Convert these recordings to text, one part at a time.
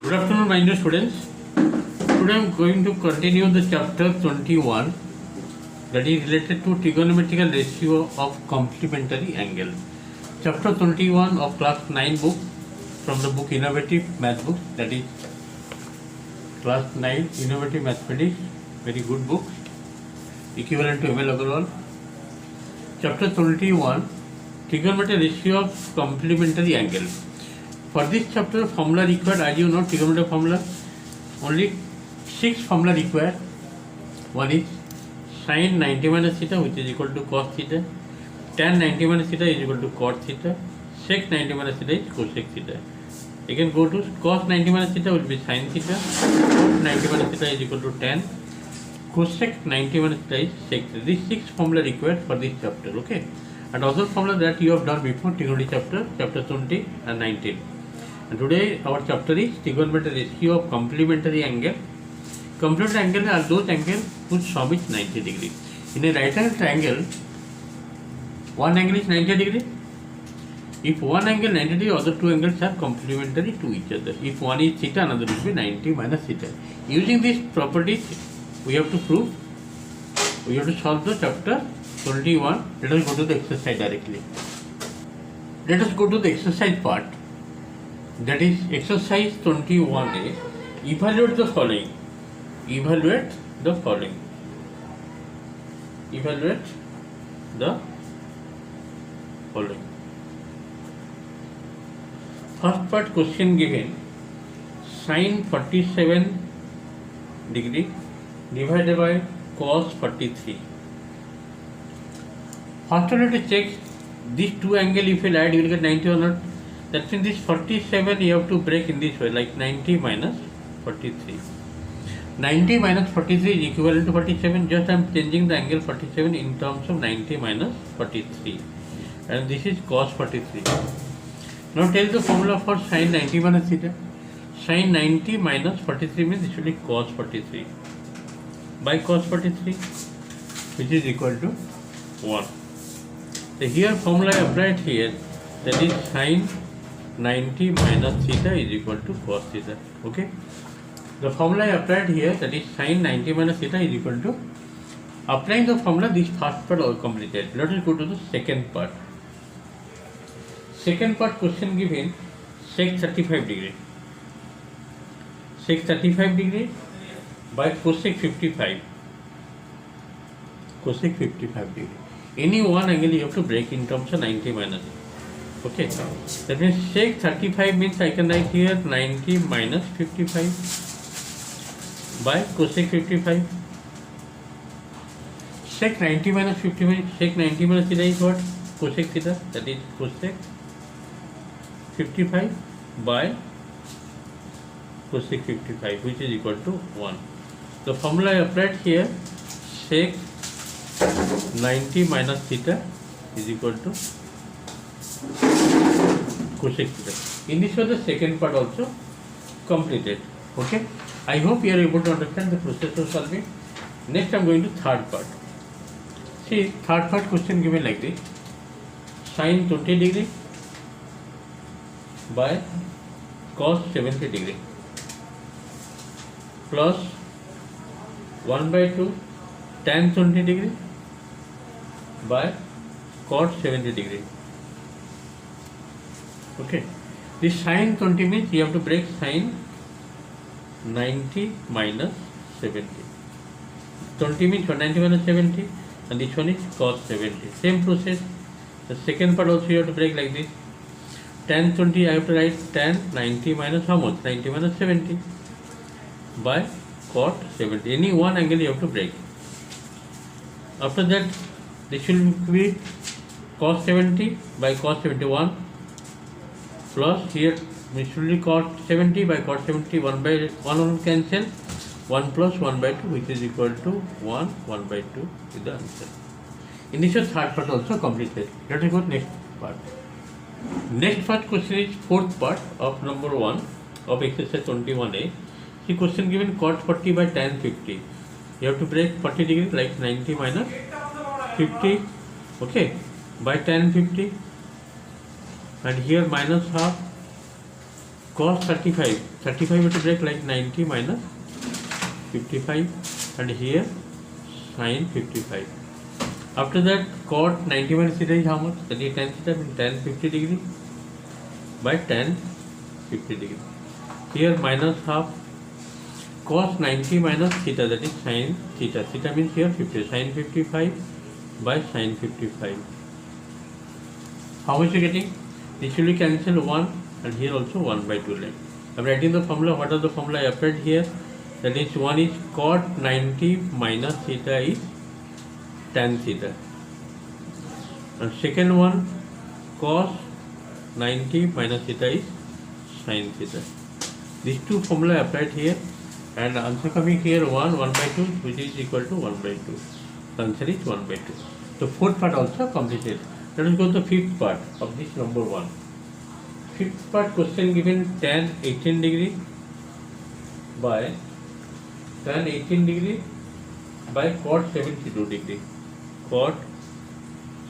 Good afternoon, my dear students. Today I am going to continue the chapter 21 that is related to trigonometrical ratio of complementary angle. Chapter 21 of class 9 book from the book Innovative Math Book, that is class 9 Innovative Mathematics, very good book, equivalent to ML Agarwal. Chapter 21 Trigonometric ratio of complementary angle. For this chapter, formula required, as you know, trigonometric formula, only 6 formula required. One is sin 90 minus theta, which is equal to cos theta. Tan 90 minus theta is equal to cot theta. Sec 90 minus theta is cosec theta. You can go to cos 90 minus theta will be sin theta. Cot 90 minus theta is equal to tan. Cosec 90 minus theta is sec theta. These 6 formula required for this chapter. Okay. And other formula that you have done before, trigonometry chapter 20 and 19. And today our chapter is trigonometric ratio of complementary angle. Complementary angle are those angles whose sum is 90 degree. In a right angle triangle, one angle is 90 degree. If one angle 90 degree, other two angles are complementary to each other. If one is theta, another will be 90 minus theta. Using these properties, we have to prove, we have to solve the chapter 21. Let us go to the exercise directly. Let us go to the exercise part. That is exercise 21A. Evaluate the following. Evaluate the following. Evaluate the following. First part question given, sin 47 degree divided by cos 43. First of all, let us check these two angles. If you add, you will get 90 or not. That means this 47 you have to break in this way, like 90 minus 43. 90 minus 43 is equivalent to 47. Just I am changing the angle 47 in terms of 90 minus 43. And this is cos 43. Now tell the formula for sin 90 minus theta. Sin 90 minus 43 means this will be cos 43 by cos 43, which is equal to 1. So here formula I applied here, that is sin 90 minus theta is equal to cos theta. Okay. The formula I applied here, that is sin 90 minus theta is equal to, applying the formula, this first part all completed. Let us go to the second part. Second part question given, sec 35 degree. Sec 35 degree by cosec 55. Cosec 55 degree. Any one angle you have to break in terms of 90 minus. Okay, that means sec 35 means I can write here 90 minus 55 by cosec 55. Sec 90 minus 55, sec 90 minus theta is what? Cosec theta, that is cosec 55 by cosec 55, which is equal to 1. The formula I applied here, sec 90 minus theta is equal to cosec theta. In this way, the second part also completed. Okay. I hope you are able to understand the process of solving. Next, I am going to third part. See, third part question given like this: sin 20 degree by cos 70 degree plus 1 by 2 tan 20 degree by cot 70 degree. Okay, this sin 20 means you have to break sin 90 minus 70. 20 means 90 minus 70, and this one is cos 70. Same process. The second part also you have to break like this. Tan 20 I have to write tan 90 minus how much? 90 minus 70 by cot 70. Any one angle you have to break. After that, this will be cos 70 by cos 71 plus here this will be cot 70 by cot 70, 1 by 1 cancel, 1 plus 1 by 2, which is equal to 1 by 2 is the answer. Initial third part also completed. Let us go to next part. Next part question is fourth part of number 1 of exercise 21A. See question given cot 40 by tan 50. You have to break 40 degree like 90 minus 50, okay, by tan 50, and here minus half cos 35. 35 we have to break like 90 minus 55, and here sin 55. After that, cot 90 minus theta is how much? That is tan theta, means tan 50 degree by tan 50 degree. Here minus half, cos 90 minus theta, that is sin theta. Theta means here 50, sin 55 by sin 55. How much you getting? This will be cancel 1, and here also 1 by 2 left. I am writing the formula. What are the formula I applied here? That is, one is cot 90 minus theta is tan theta, and second one cos 90 minus theta is sin theta. These two formula applied here, and answer coming here 1 by 2, which is equal to 1 by 2. The answer is 1 by 2. The fourth part also completed. Let us go to the fifth part of this number 1. Fifth part question given tan 18 degree by tan 18 degree by cot 72 degree. Cot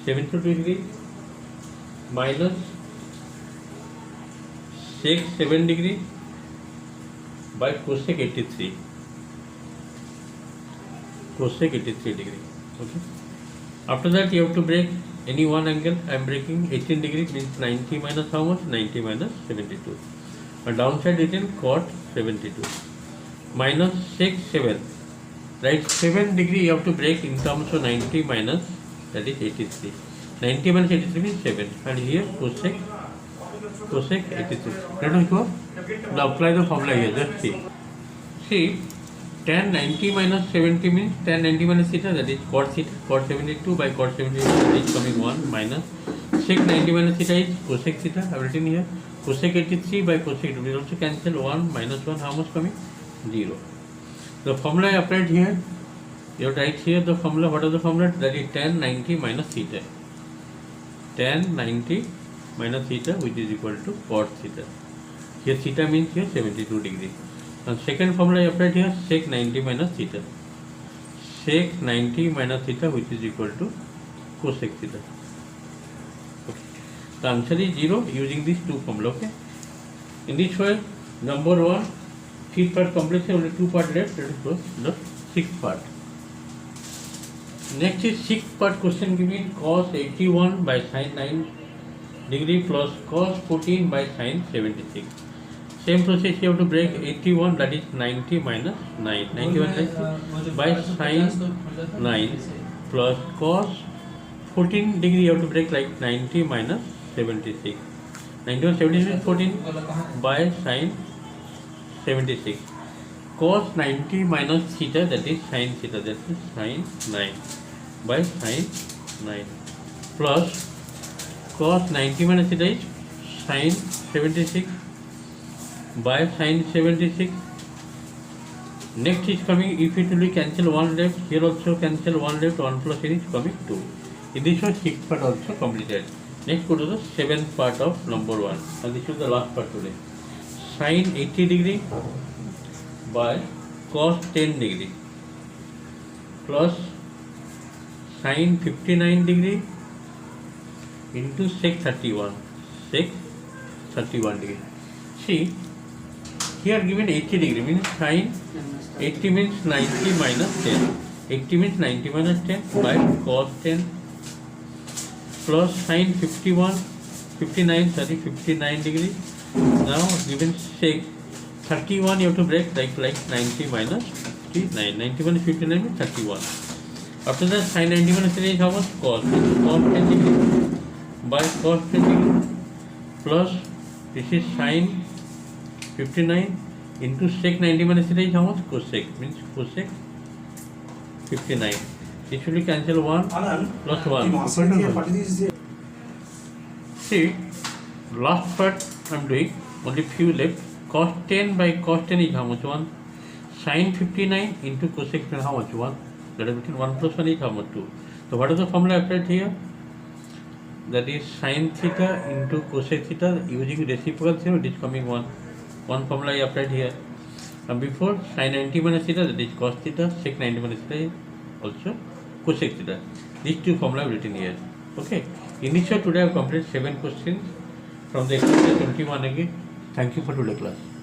72 degree minus sec 7 degree by cosec 83. Cosec 83 degree. Okay. After that, you have to break any one angle. I am breaking 18 degree, means 90 minus how much? 90 minus 72. And downside written cot 72 minus sec 7. Right, 7 degree you have to break in terms of 90 minus, that is 83. 90 minus 83 means 7. And here cosec 83. Let us go. Now apply the formula here. Just see. See, tan 90 minus 70 means tan 90 minus theta, that is cot theta. Cot 72 by cot 72, that is coming 1 minus sec 90 minus theta is cosec theta. I have written here. Cosec 83 by cosec 2 will also cancel 1 minus 1. How much coming? 0. The formula I applied here, you have to write here the formula. What are the formula? That is tan 90 minus theta. Tan 90 minus theta, which is equal to cot theta. Here theta means here 72 degree. And second formula I applied here, sec 90 minus theta. Sec 90 minus theta, which is equal to cosec theta. Okay. The answer is 0 using these two formula. Okay. In this way, number 1, fifth part completion, only 2 part left. Let us go the sixth part. Next is sixth part question given cos 81 by sin 9 degree plus cos 14 by sin 76. Same process you have to break 81, that is 90 minus 9. 91 by sin 9 plus cos 14 degree you have to break like 90 minus 76. 91 76 14 by sin 76. Cos 90 minus theta, that is sin theta, that is sin 9 by sin 9 plus cos 90 minus theta is sin 76 by sin 76. Next is coming, if it will be cancel 1 left, here also cancel 1 left, 1 plus n is coming 2. In this one, sixth part also completed. Next go to the seventh part of number 1, and this is the last part today. Sin 80 degree by cos 10 degree plus sin 59 degree into sec 31 degree. See, here given 80 degree means sin 80 means 90 minus 10. 80 means 90 minus 10 by cos 10 plus sin 59 degree. Now given sec 31, you have to break like 90 minus 59. 90 minus 59 means 31. After that, sin 90 minus 3 is how much? Cos 10 degree by cos 10 degree plus this is sin 59 into sec 90 minus 3 is how much? Cosec, means cosec 59. This will be cancel 1 plus 1. See, last part I am doing, only few left. Cos 10 by cos 10 is how much? 1. Sin 59 into cosec 59, how much? 1. That is between 1 plus 1 is how much? 2. So what is the formula applied here? That is sin theta into cosec theta using reciprocal theorem, it is coming 1. One formula I applied here. And before, sin 90 minus theta, that is cos theta, sec 90 minus theta is also cosec theta. These two formulas written here. Okay. In this show today I have completed 7 questions from the exercise 21 again. Thank you for today class.